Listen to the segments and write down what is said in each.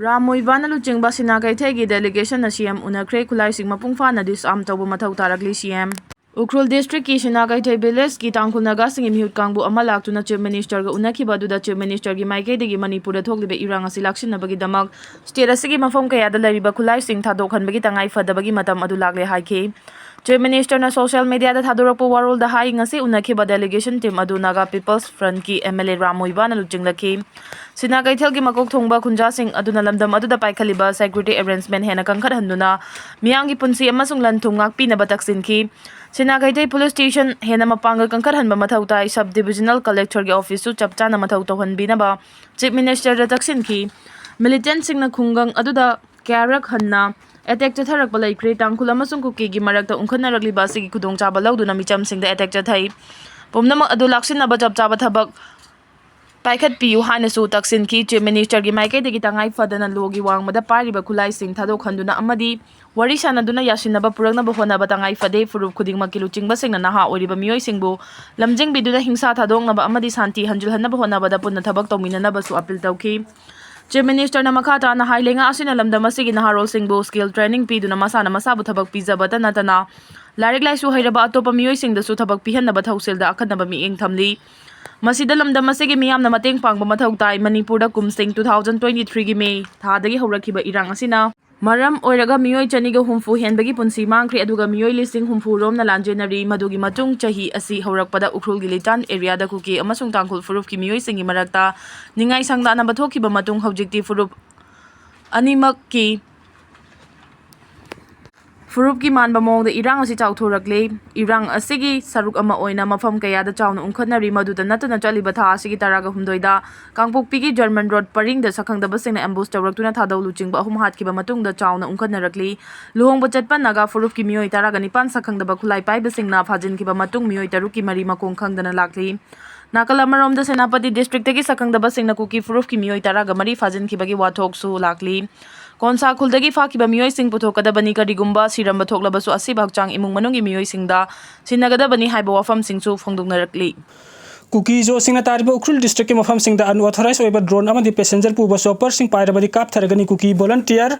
Aroiba luchingba Sinagai delegation na CM unakre KUKISING mapungfana disarm tawba mathau tarakli CM. Ukhrul district ki Sinagai village ki tangkhul Naga singi mihut kangbu ama laktuna chief minister ga unakhiba aduda chief minister gi maikaidagi Manipur da thoklibe irang asi laksinabagi damak state asigi mafam kayada lariba KUKISING thadokhanbagi tangai fadabagi matam adu lagle haikhe. Chief Minister na social media da thadorokpo warol da hai ngasi unakhiba delegation team adu Naga People's Front ki MLA Aroiba na luchinglakhi. Sinagai gi makok thongba Khunjasing aduna lamdam aduda paikhaliba security arrangement hena kangkhat handuna miyangi punsi amasung lanthum ngakpi na bataksinki. Sinagai police station hena mapanga kangkhat hanba mathau tai sub divisional collector gi office su chapcha na mathau tohanbina ba Chief Minister da taksinki. Militant singna khungang aduda kyarak hanna attack chatharak balai kre tangkhul amasung Kuki gi marakta ungkhanaragli basi gi khudong chaba lauduna micham singda attack chathai pomnama adu laksinaba chapchaba thabak paikhat piu haina su taksin ki Chief Minister gi maikai de gi tangai fadana logi wangmada pariba KUKISING thadok khanduna amadi wari sanaduna yasinaba puraknaba honaba tangai fade furup khudingma ki luchingba singna naha oriba miyoi singbu lamjing biduna hingsa thadoknaba amadi santi hanjul hanaba honaba da punna thabak tawminanaba su appeal tawki. Chief Minister na makata na hailenga asina lamdam asigi naharol singbu skill training piduna masana masabu thabak pijabata natana larik laisu hairaba atopa miyoi singda su thabak pihanaba thausilda akhanaba mieng thamli. Masida lamdam asigi miyamna mateng pangba mathau tai Manipur da Kumsing 2023 gi May thadagi haurakhiba irang asina maram oiraga miyoi chaniga humfu henbagi punsi mangkhri aduga miyoi lising humfu rom na lanjenari madugi matung chahi asi haurakpada Ukhrul gi litan area da Kuki amasung tangkhul furup ki miyoi singi marakta ningai sangda na bathokiba matung hawjikti furup animak ki furup ki manba mongda irang asi chauthorakle irang asigi saruk ama oina mafam kaya da chauna ungkhanari maduda natana chaliba tha asigi taraga humdoida kangpokpi gi German road paring da sakhangda basingna ambush tawraktuna thadau luchingba ahum hatkiba matungda chauna ungkhannarakli luhongba chatpa Naga furup ki miyoi taraga nipan sakhangda ba khulai pai basingna phajinkiba matung miyoi taruk ki mari makong khangdana lakli nakala maromda Senapati district tagi sakhangda basingna Kuki furup ki miyoi taraga mari phajinkiba gi wathok su lakli konsa khulda fakiba miyoi sing puthokadabani karigumba siramba thoklabasu asiba hakchang imung manungi miyoi singda sinagadabani haiba wafam singchu phongdungnarakli. Kuki jo singna tariba Ukhrul district ke mafam singda unauthorized oiba drone amadi passenger puba chopper sing pairabadi kap tharagani Kuki volunteer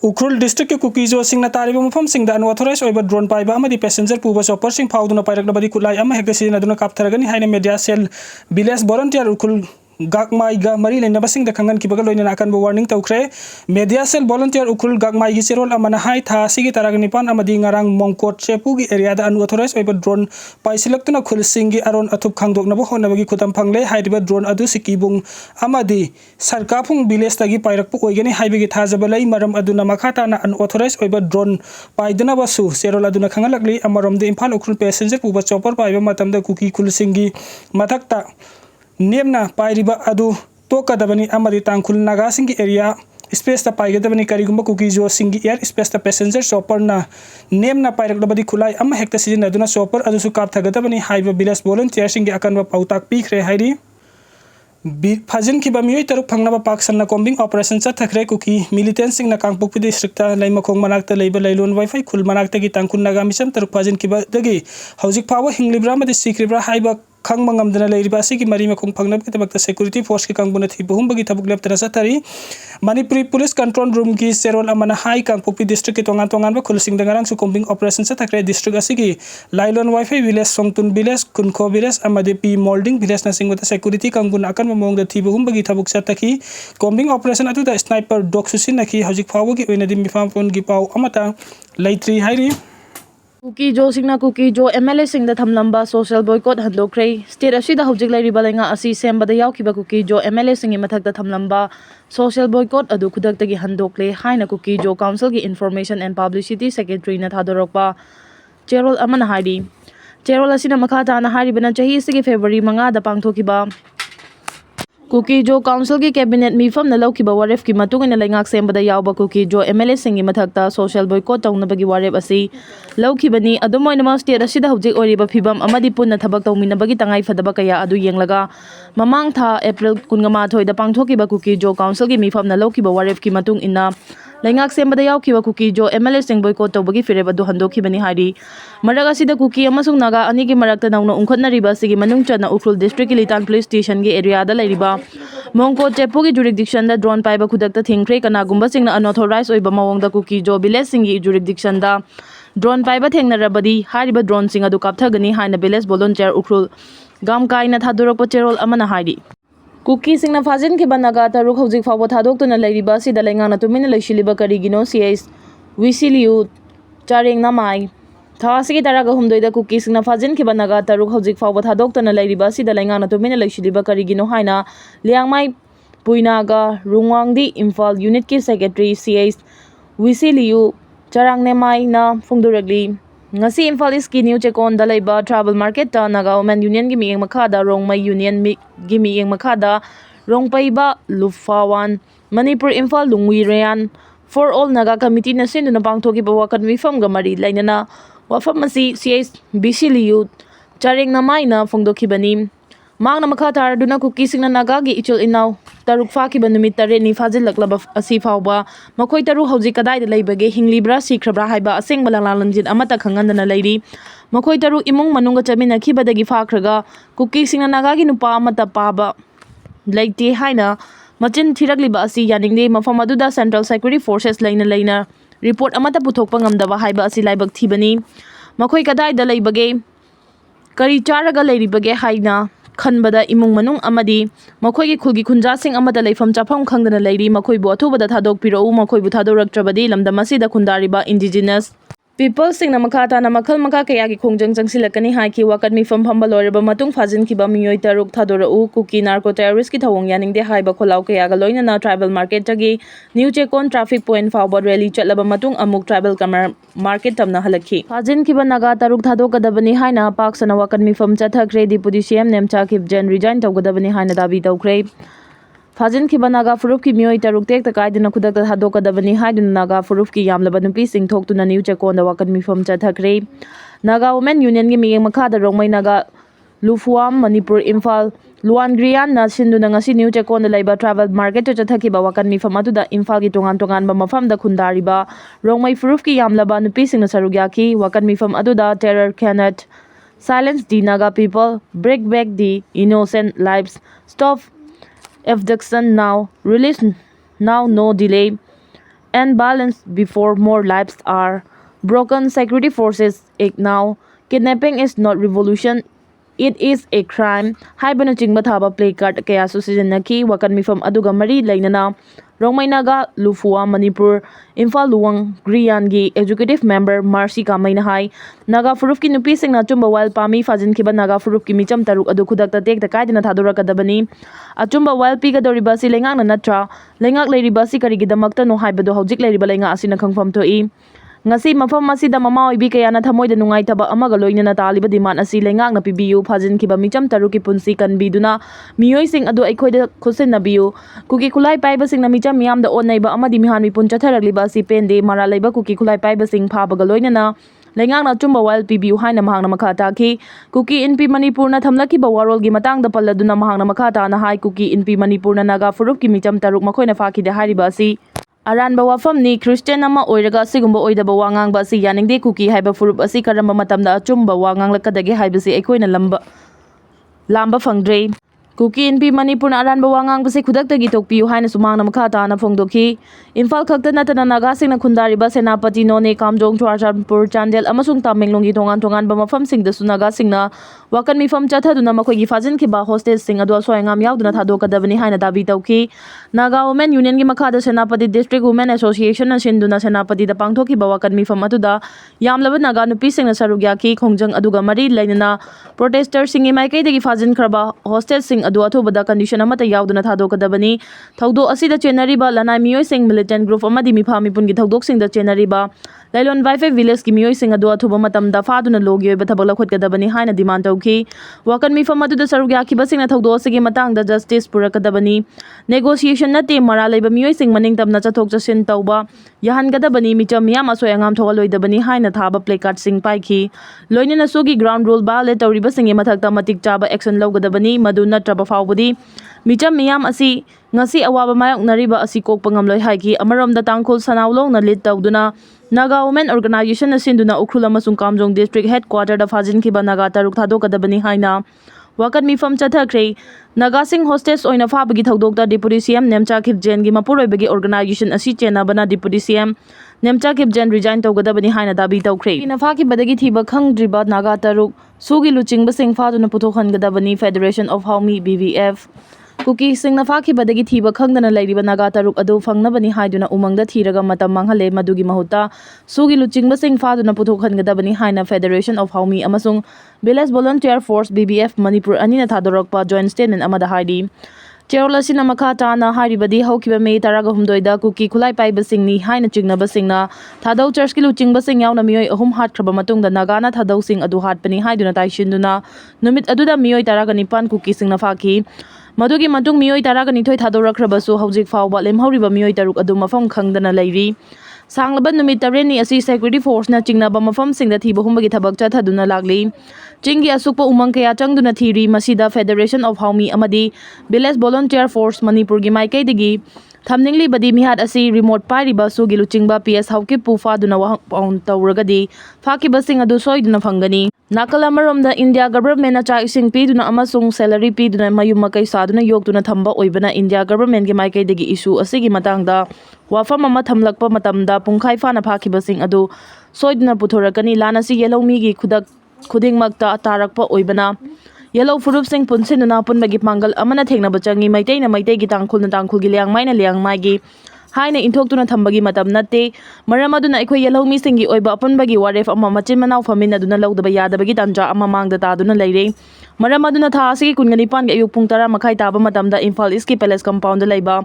Ukhrul district ke Kuki jo singna tariba mafam singda unauthorized oiba drone paiba amadi passenger puba chopper sing phauduna pairaknabadi kulai ama hekda sinaduna kap tharagani haina media cell village volunteer Ukhrul Gakmai ga mari lena basing da khangan ki bagal loina akan warning tawkhre media cell volunteer Ukhrul Gakmai gi serol amana hai tha sigi taragni pan amadi ngarang mongkot chepu gi area da unauthorized oiba drone paisilaktuna KUKISING gi aron athup khangdok na bo hona bagi khutam phangle haidiba drone adu sikibung amadi sarkapung village tagi pairakpu oigani haibigi thajabalai maram aduna makhata na unauthorized oiba drone paiduna basu serol aduna khangalakli amarom de Imphal Ukhrul passenger puba chopper paiba matamda KUKISING gi mathakta Lemna pairiba adu tokadabani amadi tangkhul Naga singi area space ta paigadabani karigumba Kuki jo singi air space ta passenger chopper na Lemna pairakdabadi khulai amma hekta season aduna chopper adu su kap thagadabani haiba village volunteer singi akanba pautak pikhre hairi Phajin ki ba miyoi taruk phangnaba paksanna combing operation chathakre Kuki militant singna kangpokpi district ta laimakhong manakta leiba lailon wifi khul manakta gi tangkhul Naga misam taruk phajin ki ba dagi hojik phawa hinglibra madi sikribra haiba khang mangam dana leiriba asigi mari makong phangnab ki tabakta security force ki kangbuna thi bahum bagi thabuk leptana sathari Manipuri police control room ki serol amana hai kangpokpi district ki tongan tongan ba KUKISING dangarang su combing operation sathakre district asigi lailon wifi village songtun village kunko village amade p molding village na singwata security kangbuna akan mamong da thi bahum bagi thabuk sathaki combing operation atu da sniper dog susin nakhi hojik phawo gi oina dim mifam pon gi pau amata laitri hairi Kuki jo singna Kuki jo MLA singda thamlamba social boycott handokre state asida hojik lairiba lenga asi sembada yawkiba Kuki jo MLA singi mathakta thamlamba social boycott adu khudaktagi handokle haina Kuki jo council gi information and publicity secretary na thadorokpa cherol amana haidi cherol asina makhata na haribana chahi sigi February 5 da pangthokiba Kuki jo council ki cabinet mifam na laukiba waref ki matungina laingak sembada yawba Kuki jo MLA singi mathakta social boycott tawnabagi waref asi laukibani adumoina ma state asida hojik oriba phibam amadi punna thabak tawminabagi tangai fadaba kaya adu yenglaga mamang tha April 18 da pangthokiba Kuki jo council ki mifam na laukiba waref ki matung inna Laingak sembada yaukiba Kuki Jo MLA sing boycott tawbagi fireb adu handokibani hari. Marag asida Kuki amasung Naga anigi marakta nauna ungkhatnariba asigi manung chana Ukhrul District Litan Police Station gi area da lairiba Mongko Chepo gi jurisdiction da drone paiba khudakta thingkhre kanagumba singna unauthorized oiba mawong da Kuki Jo village singi jurisdiction da drone paiba thengnarabadi hariba drone sing adu kapthagani haina village volunteer Ukhrul gam kaina thadurokpa cherol amana hari. Kukisingna fazin ki banaga taruk hojik fawo thadok tuna lairiba sida laingana tumina leishiliba karigino CS Wisiliu chareng namai thasigi taraga humdoida Kukisingna fazin ki banaga taruk hojik fawo thadok tuna lairiba sida laingana tumina leishiliba karigino haina liangmai puinaga rungwangdi Imphal unit ki secretary CS Wisiliu charang nemai na phungduragli ngasi Imphal East ki new chekon da laiba travel market ta Naga Women Union gi miyeng makhada rongmai union gi miyeng makhada rongpaiba lufawan Manipur Imphal lungwi rean for all Naga committee na sinduna pangthoki ba wakan mifam ga mari lainana wafam masi CS Bisiliu chareng namai na phungdokhibani Mang na makhatar duna Kukisingna Naga gi ichul inaw taruk fakiba numit tare ni fajillaklaba asi fawba makhoi taru hojik kadai da leibage hinglibra sikhrabra haiba asengba langlanjin amata khangandana leiri makhoi taru imung manunga chamina khibadagi fakhraga Kukisingna Naga gi nupa amata paba leite haina machin thiragliba asi yaningde mafam aduda Central Security Forces laina report amata puthokpa ngamdaba haiba asi laibak thibani makhoi kadai da leibage kari charaga leiribage haina Khanbada imung manung amadi makhoi gi khulgi khunja sing amada leifam chafam khangdana leiri makhoi bu athubada thadok pirau makhoi bu thadoraktrabadi lamdam asida khundariba indigenous people sing na makhata na makhal makha kaya gi khongjang changsilakani haiki wakat mi fam phamba loreba matung phajin ki ba miyoi taruk thadorau Kuki narco terrorist ki thawong yaning de haiba kholau kaya ga loina na tribal market tagi new chekon traffic point fawba rally chatlaba matung amuk tribal kamar market tamna halakhi phajin ki ba Naga taruk thadokadabani haina paksana wakat mi fam chathakre deputy CM nemcha khib jen resign tawgadabani haina dabi tawkre Fazin ki Naga Furuf ki miyoi taruk tek takai dina khudakta thadokadabani haiduna Naga Furuf ki yamlaba nupi sing thoktuna new chekonda wakan mifam chathakre Naga Women Union gi miyeng makhada rongmai Naga Lufuam Manipur Imphal Luan Grian na sinduna ngasi new chekonda laiba travel market to chathakiba wakan mifam aduda Imphal gi tongan ba mafam da khundariba rongmai Furuf ki yamlaba nupi sing na sarugyaki wakan mifam aduda terror cannot silence the Naga people break back the innocent lives stop abduction now, release now, no delay, and balance before more lives are broken. Security forces act now. Kidnapping is not revolution, it is a crime. Haibanu chingba thaba play card kaya Sijannare wakan mifam aduga mari lainana Rongmai Naga Lufua Manipur Imphal Luang Grian gi executive member Marcy Kamaina hai Naga Furuf ki nupi singna chumba wild pami fajin kiba Naga Furuf ki micham taruk adu khudakta tek takaidina thadorakadabani achumba wild pi ga doriba si lengak na natra lengak leiriba si karigi damakta no haibado hojik leiriba lenga asina khangfam thoi ngasi mafam masida mama oibi kayana thamoida nungai thaba amaga loinana taliba demand asi lengak na pibiu phajin kiba micham taruki punsi kanbiduna miyoi sing adu aikhoida khusin nabiu Kuki khulai paiba sing na micham miyam da onaiba amadi mihan mi pun chatharagliba si pende mara leiba Kuki khulai paiba sing phabaga loinana lengak na chumba wild pibiu haina mahang na makha takhi Kuki NP Manipur na thamlaki ba warol gi matang da palladuna mahang na makha ta na hai Kuki NP Manipur na Naga Furuf ki micham taruk makhoina fakhi da hariba si Aranba wafam ni Christian ama oiraga sigumba oidaba wangang ba si yaningde Kuki haiba Furuf asi karamba matamda achumba wangang lakadage haiba si aikoina lamba fangdre Kuki NP Manipur na aranba wangang basi khudakta gi tokpiu haina sumang na makha ta na phongdokhi Imphal khakta natana Naga singna khundariba senapati none kamjong Chwarchanpur Chandel amasung Tamenglong gi tongan ba mafam sing da sunaga singna wakan mifam chathaduna makhoi gi fajin ki ba hostage sing adu soyangam yauduna thadokadabani haina dabi tawki Naga Women Union gi makha da senapati District Women Association na sinduna senapati da pangthoki ba wakan mifam atuda yamlaba Naga nupi singna sarugyaki khongjang aduga mari lainana protester singi maikai dagi fajin khraba hostage sing adu athubada condition amata yauduna thadokadabani thaudo asida chenariba lanai miyoi sing militant group amadi mipham mipun gi thaudok sing da chenariba Lailon Vaife village ki miyoi sing adu athuba matamda faduna logi oiba thabak lakhotgadabani haina demand tawki wakan mifam aduda sarugya ki basing na thaudo asigi matang da justice purakadabani negotiation nate mara leiba miyoi sing maning tamna chathok chasin tawba yahangadabani micham miyam asoi angam thogaloidabani haina thaba placard sing paikhi loinana sugi ground rule violate tawriba singi mathakta matik chaba action lawgadabani madu natraba ꯊꯦꯡꯅꯕ ꯐꯥꯎꯕꯗꯤ ꯃꯤꯆꯝ ꯃꯤꯌꯥꯝ ꯑꯁꯤ ngasi awaba mayoknariba asi kokpa ngamloi haiki amaromda tangkhul sanaulongna lead tawduna Naga Women Organization asinduna Ukhrul amasung Kamjong District Headquarter da fajinkiba Naga taruk thadokadabani haina wakat mifam chathakre Naga sing hostage oina fabagi thodokta Deputy CM Nemcha Khipjen gi mapuroibagi organization asi chenabana Deputy CM Nemcha Khipjen resign tawgadabani haina dabi tawkhre ina faki badagi thiba khangdriba Naga taruk sugi luchingba sing faduna puthokhangadabani Federation of Haumi BVF KUKISINGNA फाखिबदगी थीबा खंगदना लैरिबा Naga तरुक अदु फंगनबनी हाइदुना उमंगदा थीरगा मतम मांगहले मदुगी महुता सुगी लुचिंगबा सिंग फादुना पुथोखनगदबनी हाइना फेडरेशन ऑफ हाउमी अमसुंग village volunteer force BVF Manipur अनिना थादोरकपा जॉइंट स्टेटमेंट अमदा हाइदि चेरोल असिना मखा ताना हाइरिबदी हौकिबा मे तरागा हुमदोइदा कुकी खुलाई पाइबा सिंगनी हाइना चिंगनबा सिंगना थादौ चर्च की लुचिंगबा सिंग यावना मियोय अहुम हाटखरबा मतुंगदा नागाना थादौ सिंग अदु हाटपनी हाइदुना ताइशिंदुना नुमित अदुदा मियोय तरागा निपान KUKISINGNA फाखी मदुगी मतुंग मियोय तरागा निथोय थादोरखरबसु हौजिक फावबा लेमहौरिबा मियोय तरुक अदु मफम खंगदना लैरि सांगलबा नुमित तरेनी असि सेक्युरिटी फोर्सना चिंगनाबा मफम सिंगदा थीबा हुमबगी थबक चथदुना लागली चिंगी असुकपा उमंग कया चंगदुना थीरी मसिदा फेडरेशन ऑफ हाउमी अमदी विलेज वॉलंटियर फोर्स मणिपुरगी माइकैदगी थमनिंगलिबदी मिहाद असि रिमोट पाइरिबा सुगी लुचिंगबा PS हौकी पुफादुना वाहन तौरगदी फाकिबा सिंग अदु सोइदुना फंगनी नाकल अमरोमदा इंडिया गवर्नमेंट चा इसिंग पीदुना अमसुंग सैलरी पीदुना मयुम मकै सादुना योगदुना थंबा ओइबना इंडिया गवर्नमेंट गी माइकैदगी इशू असिगी मतांगदा वाफम अमा थमलकपा मतमदा पुंखाइ फाना फाकिबा सिंग अदु सोइदुना पुथोरकनी लानसी येलोमीगी खुदिंगमक्ता तारकपा ओइबना येलो फुरुप सिंग पुनसिनुना पुनबगी पांगल अमना थेंगनबा चंगी मैतेइना मैतेइगी तांखुलगी लियांगमाइना लियांगमाइगी हाइना इंथोक्तुना थंबगी मतम नत्ते मरम अदुना अखोय येलोमी सिंगी ओइबा अपुनबगी वारेफ अमा मचिन मनाव फमिनदुना लौदबा यादबगी तंजा अमा मांगदा तादुना लैरे मरम अदुना था असिगी कुनगनिपान गे अयुक पुंग 10 मखाइ ताबा मतमदा इम्फाल ईस्ट की पैलेस कंपाउंड लैबा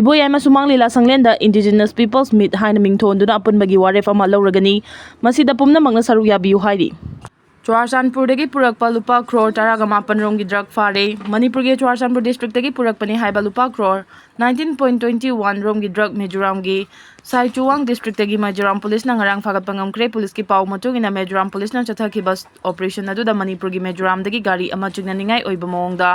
इबोयामा सुमांग लीला संगलेंदा इंडिजिनस पीपल्स मीट हाइना मिंगथोंदुना अपुनबगी वारेफ अमा लौरगनी मसिदा पुमनमंगना सरुक याबियु हाइरि चुराचानपुरदगी पुरकपा लुपा क्रोर 10 रोमगी ड्रग फारे मणिपुरगी चुराचानपुर डिस्ट्रिक्टगी पुरकपनी हाइबा लुपा क्रोर 19.21 रोमगी ड्रग मिजोरामगी साइचुवांग डिस्ट्रिक्टगी मिजोराम पुलिस ना ngarang फागतपा ngamkre पुलिस की पाउ मतुगिना मिजोराम पुलिस ना चथाखिबा ऑपरेशन अदुदा मणिपुरगी मिजोरामदगी गाड़ी अमा चिंगनानिंगाई ओइबा मोंगदा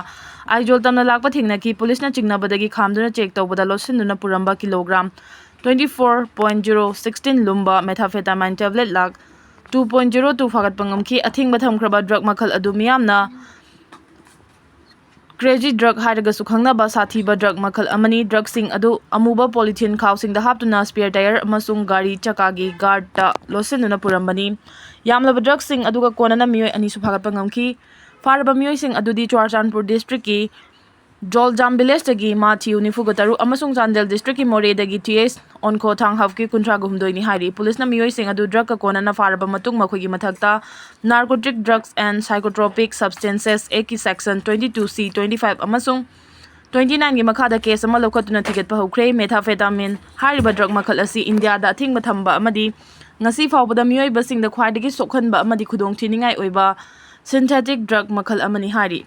आइजोल तमना लाकपा थिंगनाकी पुलिस ना चिंगनाबदगी खामदुना चेक तौबदा लोसिनदुना पुरंबा किलोग्राम 24.016 लुम्बा मेथाफेटामाइन टैबलेट लाख 2.02 फागतपा ngamki अथिंगबा थमख्रबा ड्रग मखल अदु मियामना क्रेजी ड्रग हाइरगसु खंगनाबा साथीबा ड्रग मखल अमनी ड्रग सिंग अदु अमुबा पॉलिथीन खाउसिंग दा हापतुना स्पेयर टायर अमसुंग गाड़ी चकागी गार्ड ता लोसिनुना पुरंबनी यामलबा ड्रग सिंग अदुगा कोनना मियोय अनिसु फागतपा ngamki फारबा मियोय सिंग अदुदी चुराचानपुर डिस्ट्रिक्ट की जोलजाम विलेज तगी माथिउ निफुगतरु अमसुंग चांदेल डिस्ट्रिक्ट की मोरे दगी TS ओनको थांग हफकी कुंट्रा गुमदोइनी हाइरि पुलिस ना मियोय सिंग अदु ड्रग का कोनना फारबा मतुंग मखोगी मथकता narcotic drugs and psychotropic substances ए की सेक्शन 22C 25 अमसुंग 29 की मखादा केस अमा लौखतुना थिगतपा हौख्रे मेथाफेटामिन हाइरिबा ड्रग मखल असी इंडिया दा थिंगबा थंबा अमदी ngasi फावबदा मियोय बसिंग दा ख्वाइदगी सोखनबा अमदी खुदोंग थिनिंगाई ओइबा सिंथेटिक ड्रग मखल अमनी हाइरि